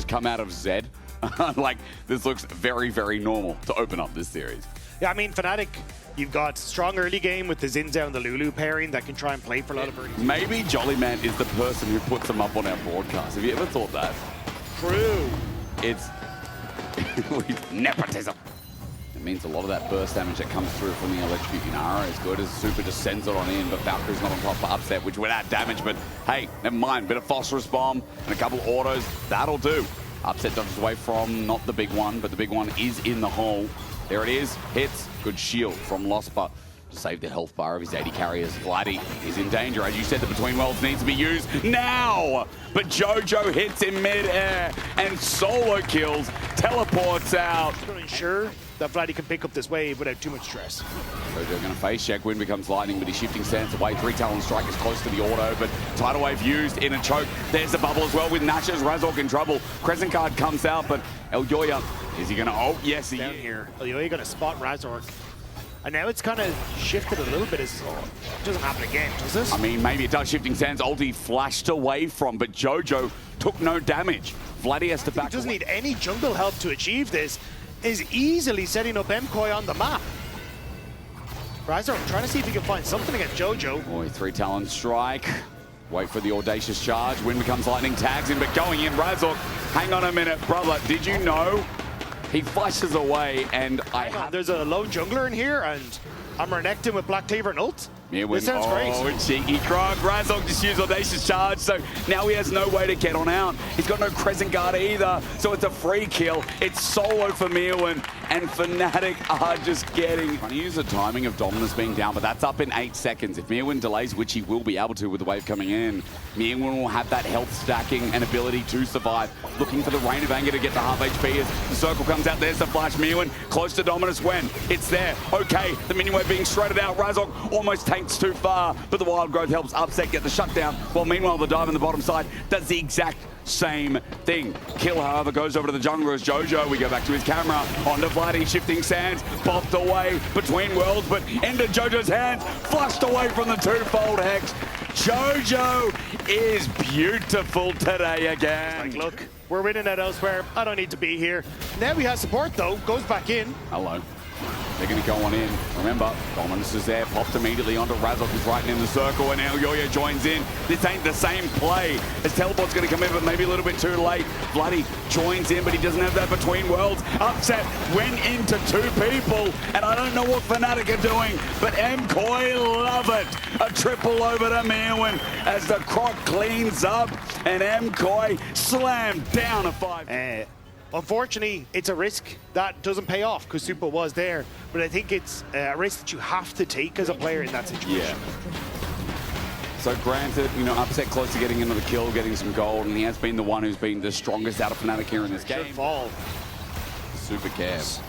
just come out of Zed. Like, this looks very, very normal to open up this series. Yeah, I mean, Fnatic, you've got strong early game with the Xin Zhao and the Lulu pairing that can try and play for a lot of early. Maybe Jollyman is the person who puts them up on our broadcast. Have you ever thought that? True. It's nepotism. It means a lot of that burst damage that comes through from the electric Yunara is good as Supa just sends it on in, but Valkyrie's not on top for upset, which would add damage, but hey, never mind. Bit of phosphorus bomb and a couple autos, that'll do. Upset dodges away from not the big one, but the big one is in the hole. There it is, hits, good shield from Lospa to save the health bar of his AD carriers. Vladi is in danger. As you said, the Between Worlds needs to be used now. But Jojo hits in mid-air and solo kills, teleports out. It's going to ensure that Vladi can pick up this wave without too much stress. Jojo going to face check, Wind becomes lightning, but he's shifting stance away. 3 Talon Strike is close to the auto, but Tidal Wave used in a choke. There's the bubble as well with Nash's Razork in trouble. Crescent card comes out, but Elyoya, is he going to, oh yes he down is. Here. Elyoya going to spot Razork. And now it's kind of shifted a little bit. It doesn't happen again, does this? I mean, maybe it does. Shifting Sands ulti flashed away from, but Jojo took no damage. Vladi has to back He doesn't away. need any jungle help to achieve this. Is easily setting up MKOI on the map. Razork trying to see if he can find something against Jojo. Boy, 3 Talon Strike. Wait for the audacious charge. Wind becomes lightning, tags him, but going in, Razork. Hang on a minute, brother. Did you know? He flashes away, and There's a lone jungler in here, and I'm Renekton with Black Cleaver and ult. This sounds great. Oh, cheeky croc. Razork just used audacious charge, so now he has no way to get on out. He's got no Crescent Guard either, so it's a free kill. It's solo for Myrwn, and Fnatic are just getting... Trying to use the timing of Dominus being down, but that's up in 8 seconds. If Myrwn delays, which he will be able to with the wave coming in, Myrwn will have that health stacking and ability to survive. Looking for the Rain of Anger to get to half HP as the circle comes out. There's the flash. Myrwn close to Dominus when it's there. Okay, the minion wave being shredded out. Razork almost tanks too far, but the wild growth helps Upset get the shutdown, while meanwhile the dive on the bottom side does the exact same thing. Kill, however, goes over to the jungler as Jojo. We go back to his camera. Onto Vladi, shifting sands, popped away between worlds, but into Jojo's hands, flushed away from the twofold hex. Jojo is beautiful today again. Like, look, we're winning it elsewhere. I don't need to be here. Now he has support, though. Goes back in. Hello. They're going to go on in. Remember, Dominus is there, popped immediately onto Razork, who's right in the circle, and Elyoya joins in. This ain't the same play. As Teleport's going to come in, but maybe a little bit too late. Vladi joins in, but he doesn't have that between worlds. Upset went into 2 people, and I don't know what Fnatic are doing, but MKOI love it. A triple over to Myrwn as the croc cleans up, and MKOI slammed down a 5. Unfortunately, it's a risk that doesn't pay off because Supa was there, but I think it's a risk that you have to take as a player in that situation. Yeah. So granted, you know, Upset close to getting another kill, getting some gold, and he has been the one who's been the strongest out of Fnatic here in this game. Fall. Super cares.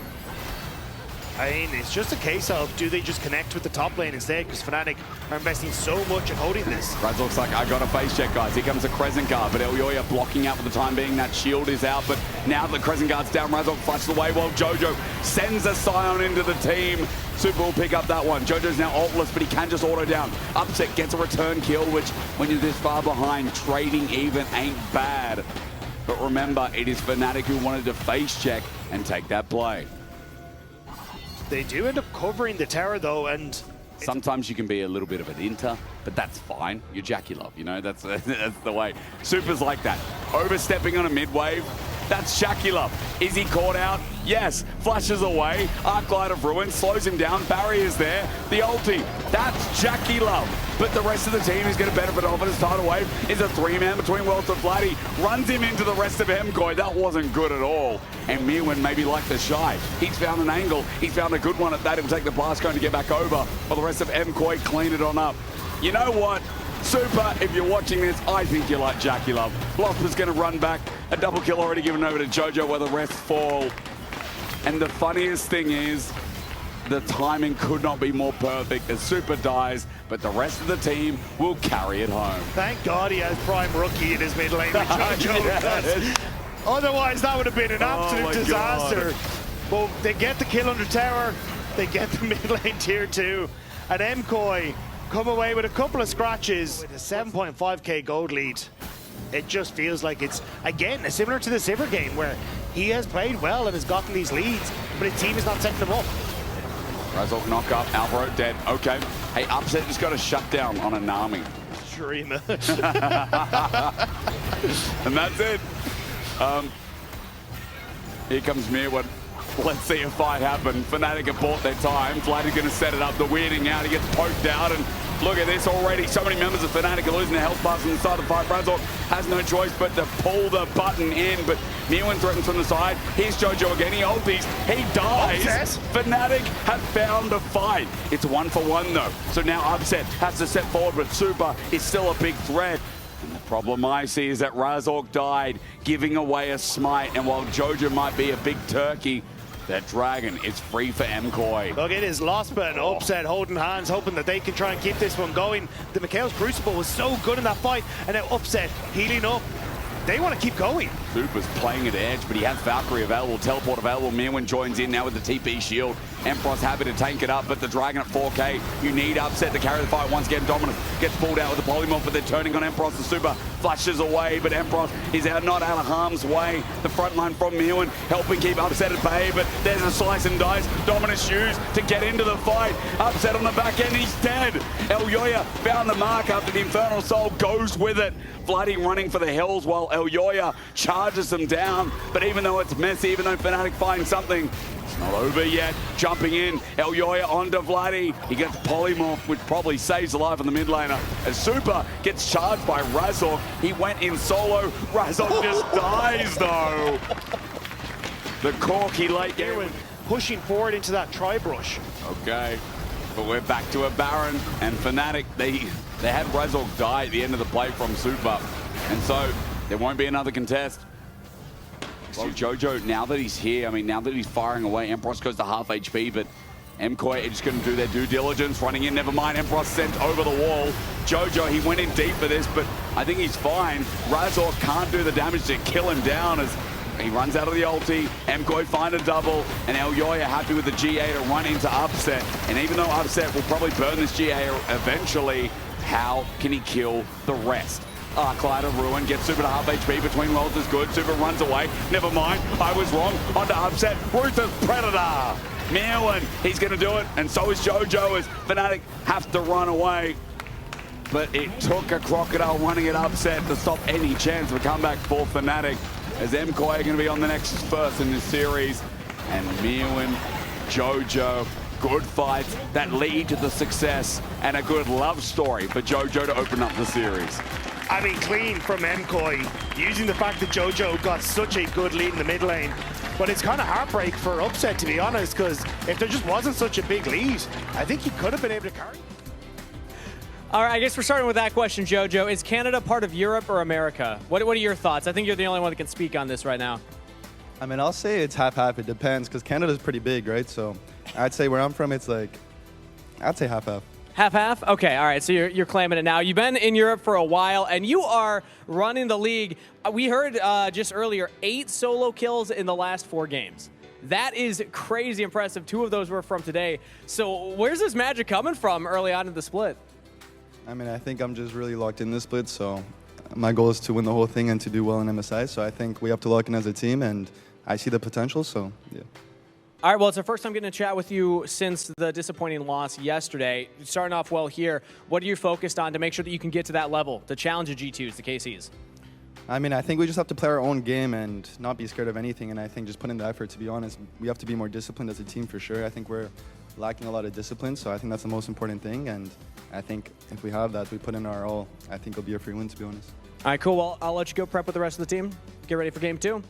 I mean, it's just a case of, do they just connect with the top lane instead? Because Fnatic are investing so much in holding this. Razork's like, I got a face check, guys. Here comes a Crescent Guard, but Elyoya blocking out for the time being. That shield is out, but now the Crescent Guard's down, Razork flashes away while Jojo sends a Sion into the team. Supa will pick up that one. Jojo's now ultless, but he can just auto down. Upset gets a return kill, which, when you're this far behind, trading even ain't bad. But remember, it is Fnatic who wanted to face check and take that play. They do end up covering the tower, though, and... Sometimes you can be a little bit of an inter, but that's fine. You're Jackie Love, you know? That's the way. Supa's like that. Overstepping on a mid-wave, that's Jackie Love. Is he caught out? Yes. Flashes away. Arc Light of Ruin slows him down. Barrier's there. The ulti. That's Jackie Love. But the rest of the team is going to benefit off it. His tidal wave is a 3-man between Worlds of Vladi. Runs him into the rest of MKOI. That wasn't good at all. And Myrwn maybe like the shy. He's found an angle. He's found a good one at that. He'll take the blast cone to get back over. While the rest of MKOI clean it on up. You know what? Supa, if you're watching this, I think you like Jackie Love. Lospa's going to run back. A double kill already given over to Jojo where the rest fall. And the funniest thing is, the timing could not be more perfect as Supa dies, but the rest of the team will carry it home. Thank God he has Prime Rookie in his mid lane with Jojo. Yes. Otherwise, that would have been an absolute disaster. But they get the kill under tower, they get the mid lane tier 2, and MKOI come away with a couple of scratches with a 7.5k gold lead. It just feels like it's, again, similar to the Sivir game where he has played well and has gotten these leads, but his team is not setting them up. Razork knock up, Alvaro dead. Okay. Hey, Upset just got a shutdown on a Nami. Dreamer. And that's it. Here comes Myrwn. Let's see a fight happen. Fnatic have bought their time. Vladi going to set it up. The weirding out. He gets poked out. And look at this already. So many members of Fnatic are losing their health bars on the side of the fight. Razork has no choice but to pull the button in. But Myrwn threatens from the side. Here's Jojo again. He ulties. He dies. Upset. Fnatic have found a fight. It's 1-for-1 though. So now Upset has to step forward, but Supa is still a big threat. And the problem I see is that Razork died, giving away a smite. And while Jojo might be a big turkey, that dragon is free for MKOI. Look, it is Lospa and Upset holding hands, hoping that they can try and keep this one going. The Mikhail's Crucible was so good in that fight, and now Upset healing up. They want to keep going. Supa's playing at edge, but he has Valkyrie available, teleport available. Myrwn joins in now with the TP shield. Empyros happy to tank it up, but the Dragon at 4K. You need Upset to carry the fight once again. Dominant gets pulled out with the polymorph, but they're turning on Empyros. The Supa flashes away, but Empyros is not out of harm's way. The front line from Myrwn helping keep Upset at bay, but there's a slice and dice. Dominant used to get into the fight. Upset on the back end, he's dead. Elyoya found the mark after the Infernal Soul goes with it. Vladi running for the hills while Elyoya charges them down. But even though it's messy, even though Fnatic finds something, it's not over yet. Jumping in, Elyoya onto Vladi. He gets polymorph, which probably saves the life of the mid laner. As Supa gets charged by Razork, he went in solo. Razork just dies though. The Corki late game. Pushing forward into that tri-brush. Okay, but we're back to a Baron, and Fnatic, they had Razork die at the end of the play from Supa, and so there won't be another contest. Well, Jojo, now that he's here, I mean, now that he's firing away, Empyros goes to half HP, but MKOI are just going to do their due diligence, running in, never mind, Empyros sent over the wall. Jojo, he went in deep for this, but I think he's fine. Razork can't do the damage to kill him down as he runs out of the ulti. MKOI find a double, and Elyoya happy with the GA to run into Upset. And even though Upset will probably burn this GA eventually, how can he kill the rest? Clyde of Ruin gets Supa to half HP between worlds is good. Supa runs away. Never mind, I was wrong. Onto Upset. Ruthless Predator. Myrwn, he's going to do it, and so is Jojo as Fnatic have to run away. But it took a Crocodile running at Upset to stop any chance of a comeback for Fnatic, as MKOI are going to be on the next first in this series. And Myrwn, Jojo, good fights that lead to the success, and a good love story for Jojo to open up the series. I mean, clean from MKOI, using the fact that Jojo got such a good lead in the mid lane. But it's kind of heartbreak for Upset, to be honest, because if there just wasn't such a big lead, I think he could have been able to carry. All right, I guess we're starting with that question, Jojo. Is Canada part of Europe or America? What are your thoughts? I think you're the only one that can speak on this right now. I mean, I'll say it's half-half. It depends, because Canada's pretty big, right? So I'd say where I'm from, it's like, I'd say half-half. Half-half? Okay, all right, so you're claiming it now. You've been in Europe for a while, and you are running the league. We heard just earlier, 8 solo kills in the last 4 games. That is crazy impressive. 2 of those were from today. So where's this magic coming from early on in the split? I mean, I think I'm just really locked in this split, so my goal is to win the whole thing and to do well in MSI, so I think we have to lock in as a team, and I see the potential, so yeah. All right, well, it's the first time getting to chat with you since the disappointing loss yesterday. Starting off well here, what are you focused on to make sure that you can get to that level, to challenge the G2s, the KCs? I mean, I think we just have to play our own game and not be scared of anything, and I think just put in the effort, to be honest. We have to be more disciplined as a team for sure. I think we're lacking a lot of discipline, so I think that's the most important thing, and I think if we have that, we put in our all, I think it'll be a free win, to be honest. All right, cool. Well, I'll let you go prep with the rest of the team. Get ready for game 2.